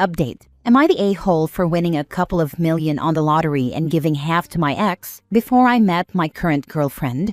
Update. Am I the a-hole for winning a couple of million on the lottery and giving half to my ex before I met my current girlfriend?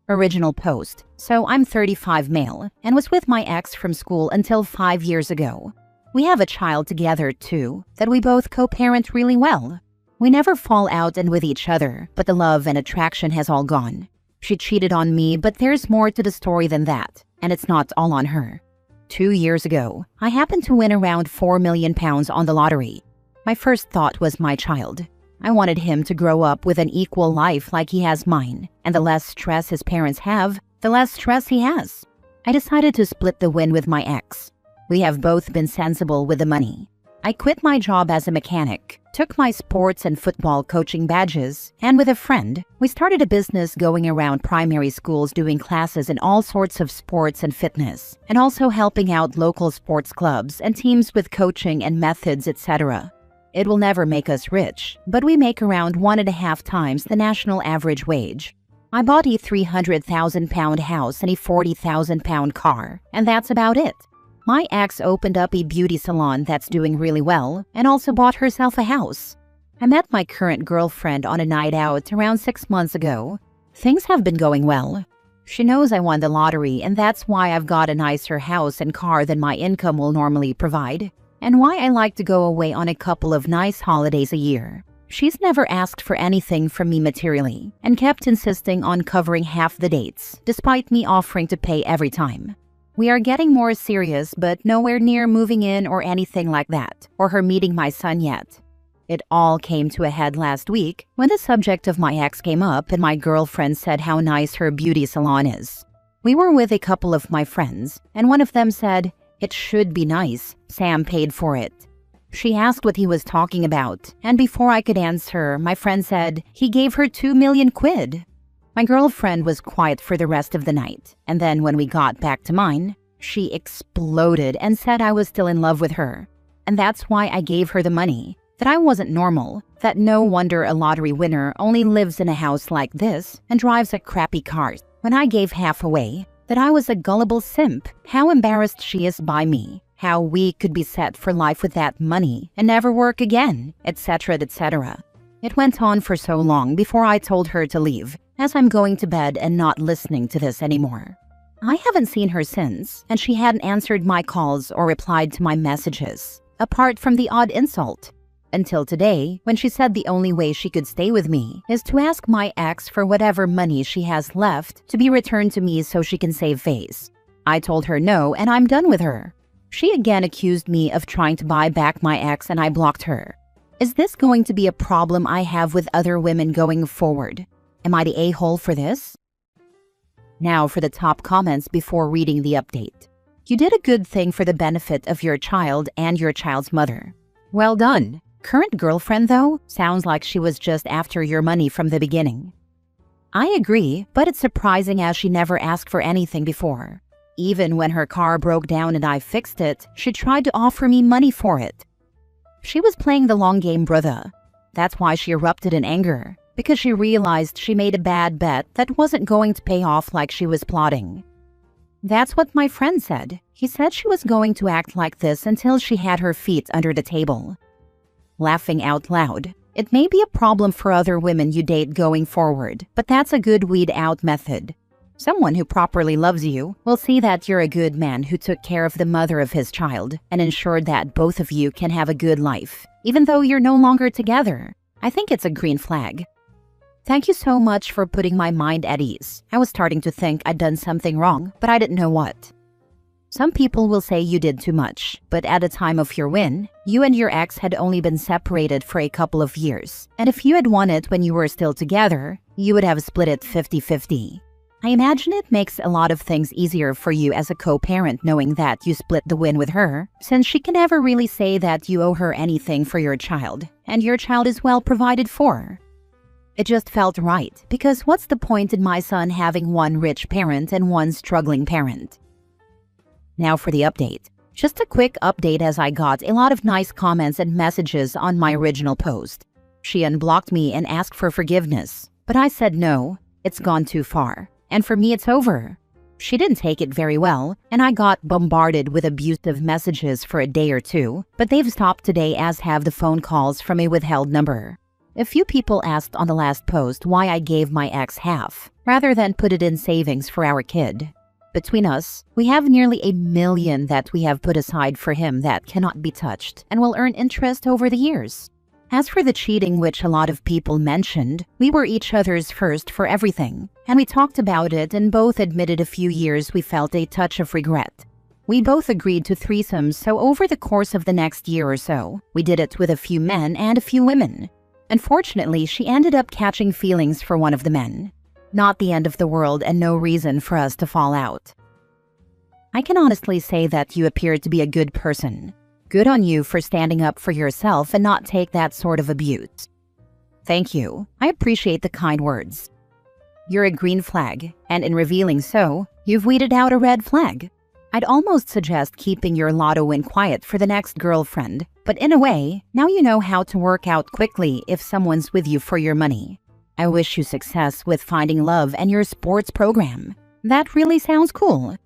Original post. So I'm 35 male and was with my ex from school until 5 years ago. We have a child together too that we both co-parent really well. We never fall out and with each other, but the love and attraction has all gone. She cheated on me, but there's more to the story than that, and it's not all on her. 2 years ago, I happened to win around £4 million on the lottery. My first thought was my child. I wanted him to grow up with an equal life like he has mine, and the less stress his parents have, the less stress he has. I decided to split the win with my ex. We have both been sensible with the money. I quit my job as a mechanic, took my sports and football coaching badges, and with a friend, we started a business going around primary schools doing classes in all sorts of sports and fitness, and also helping out local sports clubs and teams with coaching and methods, etc. It will never make us rich, but we make around 1.5 times the national average wage. I bought a £300,000 house and a £40,000 car, and that's about it. My ex opened up a beauty salon that's doing really well and also bought herself a house. I met my current girlfriend on a night out around 6 months ago. Things have been going well. She knows I won the lottery, and that's why I've got a nicer house and car than my income will normally provide, and why I like to go away on a couple of nice holidays a year. She's never asked for anything from me materially and kept insisting on covering half the dates, despite me offering to pay every time. We are getting more serious, but nowhere near moving in or anything like that, or her meeting my son yet. It all came to a head last week when the subject of my ex came up and my girlfriend said how nice her beauty salon is. We were with a couple of my friends, and one of them said, "It should be nice, Sam paid for it." She asked what he was talking about, and before I could answer, my friend said he gave her 2 million quid. My girlfriend was quiet for the rest of the night, and then when we got back to mine, she exploded and said I was still in love with her. And that's why I gave her the money, that I wasn't normal, that no wonder a lottery winner only lives in a house like this and drives a crappy car. When I gave half away, that I was a gullible simp, how embarrassed she is by me, how we could be set for life with that money and never work again, etc., etc. It went on for so long before I told her to leave, as I'm going to bed and not listening to this anymore. I haven't seen her since, and she hadn't answered my calls or replied to my messages, apart from the odd insult. Until today, when she said the only way she could stay with me is to ask my ex for whatever money she has left to be returned to me so she can save face. I told her no, and I'm done with her. She again accused me of trying to buy back my ex, and I blocked her. Is this going to be a problem I have with other women going forward? Am I the a-hole for this? Now for the top comments before reading the update. You did a good thing for the benefit of your child and your child's mother. Well done. Current girlfriend, though, sounds like she was just after your money from the beginning. I agree, but it's surprising as she never asked for anything before. Even when her car broke down and I fixed it, she tried to offer me money for it. She was playing the long game, brother. That's why she erupted in anger, because she realized she made a bad bet that wasn't going to pay off like she was plotting. That's what my friend said. He said she was going to act like this until she had her feet under the table. Laughing out loud. It may be a problem for other women you date going forward, but that's a good weed-out method. Someone who properly loves you will see that you're a good man who took care of the mother of his child and ensured that both of you can have a good life, even though you're no longer together. I think it's a green flag. Thank you so much for putting my mind at ease. I was starting to think I'd done something wrong, but I didn't know what. Some people will say you did too much, but at the time of your win, you and your ex had only been separated for a couple of years, and if you had won it when you were still together, you would have split it 50-50. I imagine it makes a lot of things easier for you as a co-parent knowing that you split the win with her, since she can never really say that you owe her anything for your child, and your child is well provided for. It just felt right, because what's the point in my son having one rich parent and one struggling parent? Now for the update. Just a quick update as I got a lot of nice comments and messages on my original post. She unblocked me and asked for forgiveness, but I said no, it's gone too far. And for me, it's over. She didn't take it very well, and I got bombarded with abusive messages for a day or two, but they've stopped today, as have the phone calls from a withheld number. A few people asked on the last post why I gave my ex half, rather than put it in savings for our kid. Between us, we have nearly $1 million that we have put aside for him that cannot be touched and will earn interest over the years. As for the cheating, which a lot of people mentioned, we were each other's first for everything, and we talked about it and both admitted a few years we felt a touch of regret. We both agreed to threesomes, so over the course of the next year or so, we did it with a few men and a few women. Unfortunately, she ended up catching feelings for one of the men. Not the end of the world and no reason for us to fall out. I can honestly say that you appear to be a good person. Good on you for standing up for yourself and not take that sort of abuse. Thank you. I appreciate the kind words. You're a green flag, and in revealing so, you've weeded out a red flag. I'd almost suggest keeping your lotto win quiet for the next girlfriend, but in a way, now you know how to work out quickly if someone's with you for your money. I wish you success with finding love and your sports program. That really sounds cool.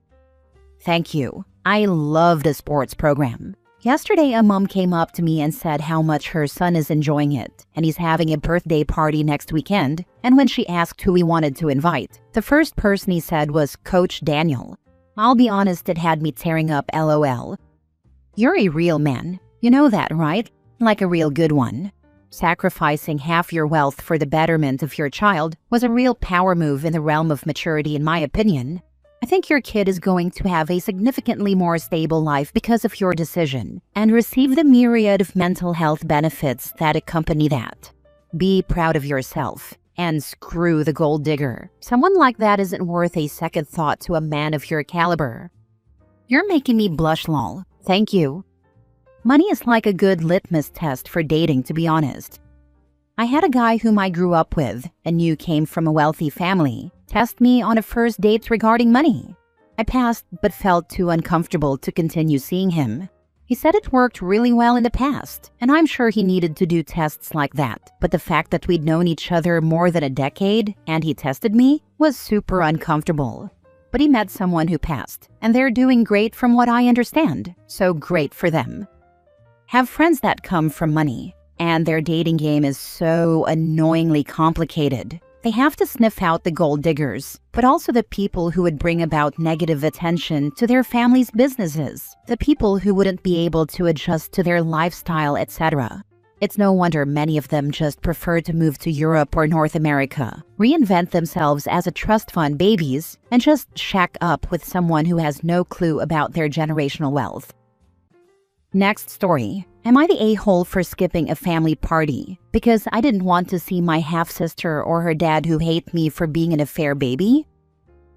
Thank you. I love the sports program. Yesterday, a mom came up to me and said how much her son is enjoying it, and he's having a birthday party next weekend, and when she asked who he wanted to invite, the first person he said was Coach Daniel. I'll be honest, it had me tearing up LOL. You're a real man. You know that, right? Like a real good one. Sacrificing half your wealth for the betterment of your child was a real power move in the realm of maturity, in my opinion. I think your kid is going to have a significantly more stable life because of your decision and receive the myriad of mental health benefits that accompany that. Be proud of yourself and screw the gold digger. Someone like that isn't worth a second thought to a man of your caliber. You're making me blush, lol. Thank you. Money is like a good litmus test for dating, to be honest. I had a guy whom I grew up with and knew came from a wealthy family test me on a first date regarding money. I passed but felt too uncomfortable to continue seeing him. He said it worked really well in the past, and I'm sure he needed to do tests like that, but the fact that we'd known each other more than a decade and he tested me was super uncomfortable. But he met someone who passed, and they're doing great from what I understand, so great for them. Have friends that come from money, and their dating game is so annoyingly complicated. They have to sniff out the gold diggers, but also the people who would bring about negative attention to their family's businesses, the people who wouldn't be able to adjust to their lifestyle, etc. It's no wonder many of them just prefer to move to Europe or North America, reinvent themselves as a trust fund babies, and just shack up with someone who has no clue about their generational wealth. Next story. Am I the a-hole for skipping a family party because I didn't want to see my half-sister or her dad who hate me for being an affair baby?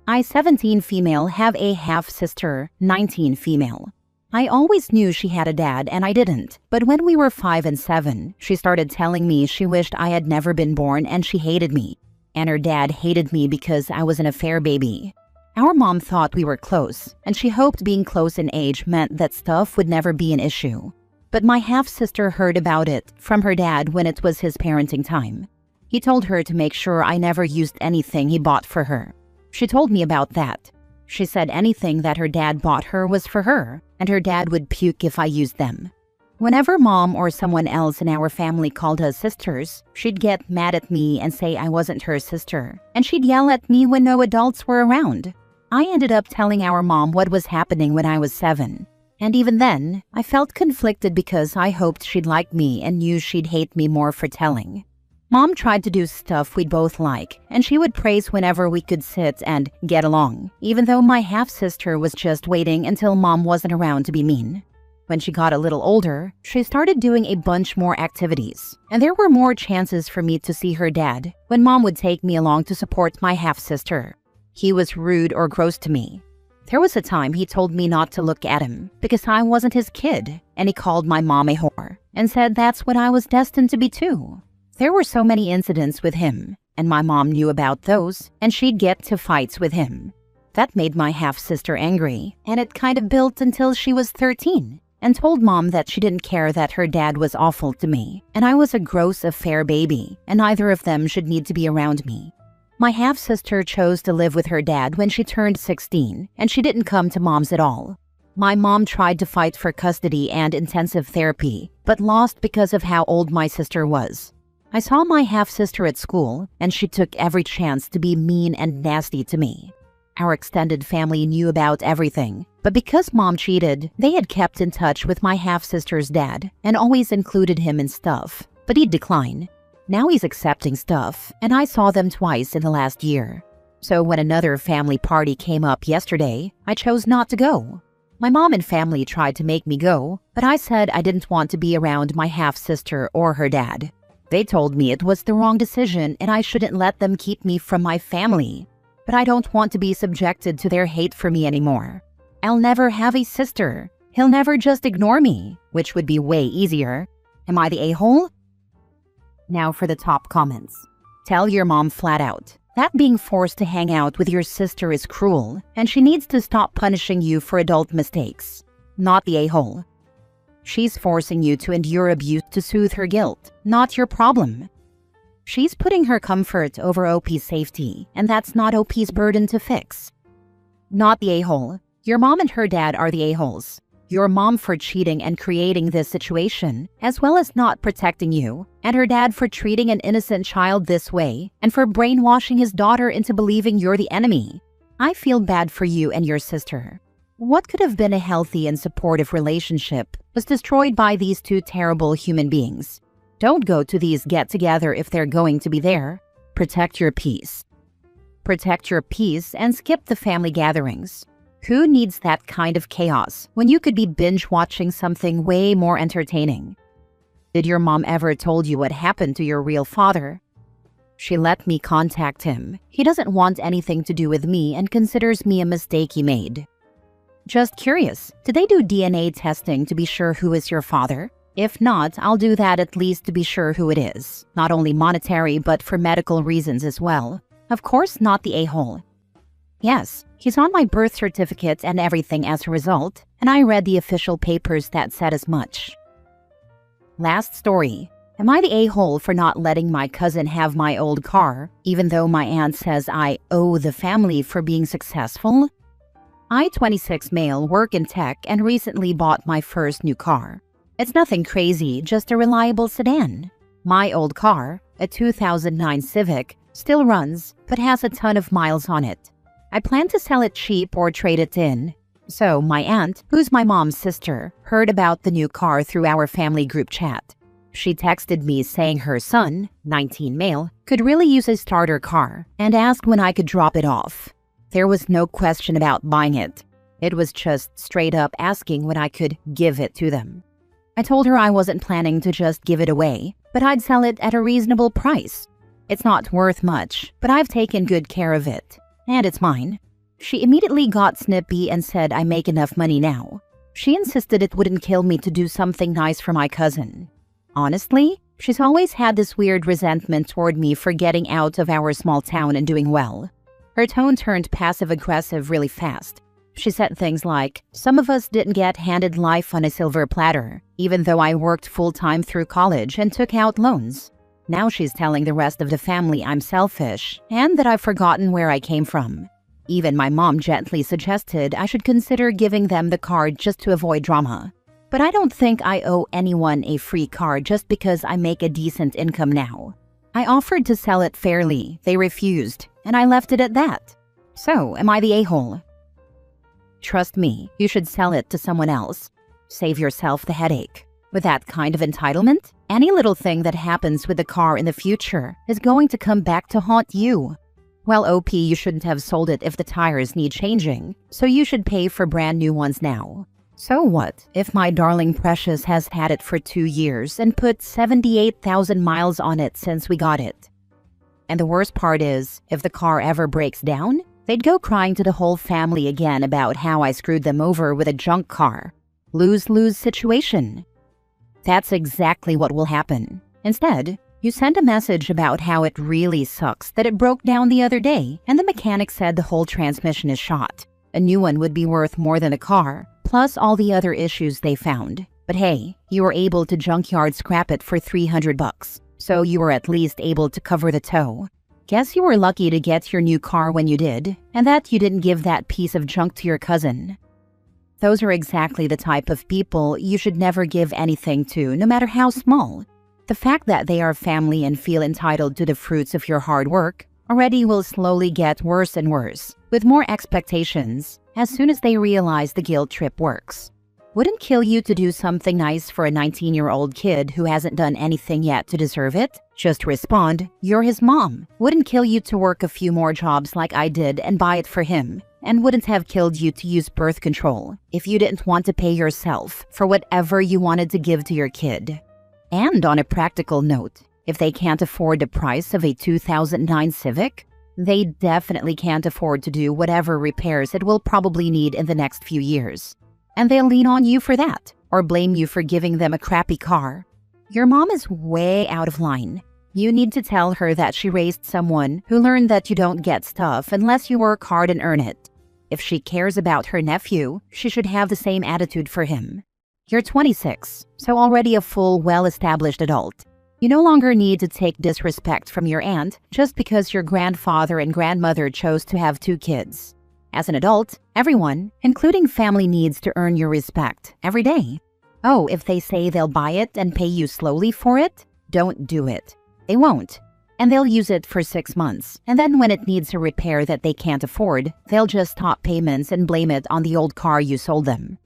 I, 17 female, have a half-sister, 19 female. I always knew she had a dad and I didn't, but when we were 5 and 7, she started telling me she wished I had never been born and she hated me. And her dad hated me because I was an affair baby. Our mom thought we were close, and she hoped being close in age meant that stuff would never be an issue. But my half-sister heard about it from her dad when it was his parenting time. He told her to make sure I never used anything he bought for her. She told me about that. She said anything that her dad bought her was for her, and her dad would puke if I used them. Whenever mom or someone else in our family called us sisters, she'd get mad at me and say I wasn't her sister, and she'd yell at me when no adults were around. I ended up telling our mom what was happening when I was 7. And even then, I felt conflicted because I hoped she'd like me and knew she'd hate me more for telling. Mom tried to do stuff we'd both like, and she would praise whenever we could sit and get along, even though my half-sister was just waiting until mom wasn't around to be mean. When she got a little older, she started doing a bunch more activities, and there were more chances for me to see her dad when mom would take me along to support my half-sister. He was rude or gross to me. There was a time he told me not to look at him because I wasn't his kid, and he called my mom a whore and said that's what I was destined to be too. There were so many incidents with him, and my mom knew about those, and she'd get to fights with him. That made my half-sister angry, and it kind of built until she was 13, and told mom that she didn't care that her dad was awful to me, and I was a gross affair baby, and neither of them should need to be around me. My half-sister chose to live with her dad when she turned 16, and she didn't come to mom's at all. My mom tried to fight for custody and intensive therapy, but lost because of how old my sister was. I saw my half-sister at school, and she took every chance to be mean and nasty to me. Our extended family knew about everything, but because mom cheated, they had kept in touch with my half-sister's dad and always included him in stuff, but he'd decline. Now he's accepting stuff, and I saw them twice in the last year. So when another family party came up yesterday, I chose not to go. My mom and family tried to make me go, but I said I didn't want to be around my half-sister or her dad. They told me it was the wrong decision and I shouldn't let them keep me from my family. But I don't want to be subjected to their hate for me anymore. I'll never have a sister. He'll never just ignore me, which would be way easier. Am I the a-hole? Now for the top comments. Tell your mom flat out that being forced to hang out with your sister is cruel, and she needs to stop punishing you for adult mistakes. Not the a-hole. She's forcing you to endure abuse to soothe her guilt, not your problem. She's putting her comfort over OP's safety, and that's not OP's burden to fix. Not the a-hole. Your mom and her dad are the a-holes. Your mom for cheating and creating this situation, as well as not protecting you, and her dad for treating an innocent child this way, and for brainwashing his daughter into believing you're the enemy. I feel bad for you and your sister. What could have been a healthy and supportive relationship was destroyed by these two terrible human beings. Don't go to these get-together if they're going to be there. Protect your peace. Protect your peace and skip the family gatherings. Who needs that kind of chaos when you could be binge-watching something way more entertaining? Did your mom ever told you what happened to your real father? She let me contact him. He doesn't want anything to do with me and considers me a mistake he made. Just curious, did they do DNA testing to be sure who is your father? If not, I'll do that at least to be sure who it is. Not only monetary, but for medical reasons as well. Of course, not the a-hole. Yes, he's on my birth certificate and everything as a result, and I read the official papers that said as much. Last story. Am I the a-hole for not letting my cousin have my old car, even though my aunt says I owe the family for being successful? I, 26 male, work in tech and recently bought my first new car. It's nothing crazy, just a reliable sedan. My old car, a 2009 Civic, still runs, but has a ton of miles on it. I plan to sell it cheap or trade it in. So my aunt, who's my mom's sister, heard about the new car through our family group chat. She texted me saying her son, 19 male, could really use a starter car and asked when I could drop it off. There was no question about buying it. It was just straight up asking when I could give it to them. I told her I wasn't planning to just give it away, but I'd sell it at a reasonable price. It's not worth much, but I've taken good care of it, and it's mine. She immediately got snippy and said I make enough money now. She insisted it wouldn't kill me to do something nice for my cousin. Honestly, she's always had this weird resentment toward me for getting out of our small town and doing well. Her tone turned passive-aggressive really fast. She said things like, some of us didn't get handed life on a silver platter, even though I worked full-time through college and took out loans. Now she's telling the rest of the family I'm selfish and that I've forgotten where I came from. Even my mom gently suggested I should consider giving them the car just to avoid drama. But I don't think I owe anyone a free car just because I make a decent income now. I offered to sell it fairly, they refused, and I left it at that. So, am I the a-hole? Trust me, you should sell it to someone else. Save yourself the headache. With that kind of entitlement, any little thing that happens with the car in the future is going to come back to haunt you. Well, OP, you shouldn't have sold it if the tires need changing, so you should pay for brand new ones now. So what if my darling precious has had it for 2 years and put 78,000 miles on it since we got it? And the worst part is, if the car ever breaks down, they'd go crying to the whole family again about how I screwed them over with a junk car. Lose-lose situation. That's exactly what will happen. Instead, you send a message about how it really sucks that it broke down the other day and the mechanic said the whole transmission is shot. A new one would be worth more than a car, plus all the other issues they found. But hey, you were able to junkyard scrap it for $300, so you were at least able to cover the tow. Guess you were lucky to get your new car when you did, and that you didn't give that piece of junk to your cousin. Those are exactly the type of people you should never give anything to, no matter how small. The fact that they are family and feel entitled to the fruits of your hard work already will slowly get worse and worse, with more expectations as soon as they realize the guilt trip works. Wouldn't kill you to do something nice for a 19-year-old kid who hasn't done anything yet to deserve it? Just respond, "You're his mom." Wouldn't kill you to work a few more jobs like I did and buy it for him, and wouldn't have killed you to use birth control if you didn't want to pay yourself for whatever you wanted to give to your kid. And on a practical note, if they can't afford the price of a 2009 Civic, they definitely can't afford to do whatever repairs it will probably need in the next few years. And they'll lean on you for that, or blame you for giving them a crappy car. Your mom is way out of line. You need to tell her that she raised someone who learned that you don't get stuff unless you work hard and earn it. If she cares about her nephew, she should have the same attitude for him. You're 26, so already a full, well-established adult. You no longer need to take disrespect from your aunt just because your grandfather and grandmother chose to have 2 kids. As an adult, everyone, including family, needs to earn your respect every day. Oh, if they say they'll buy it and pay you slowly for it, don't do it. They won't. And they'll use it for 6 months. And then when it needs a repair that they can't afford, they'll just stop payments and blame it on the old car you sold them.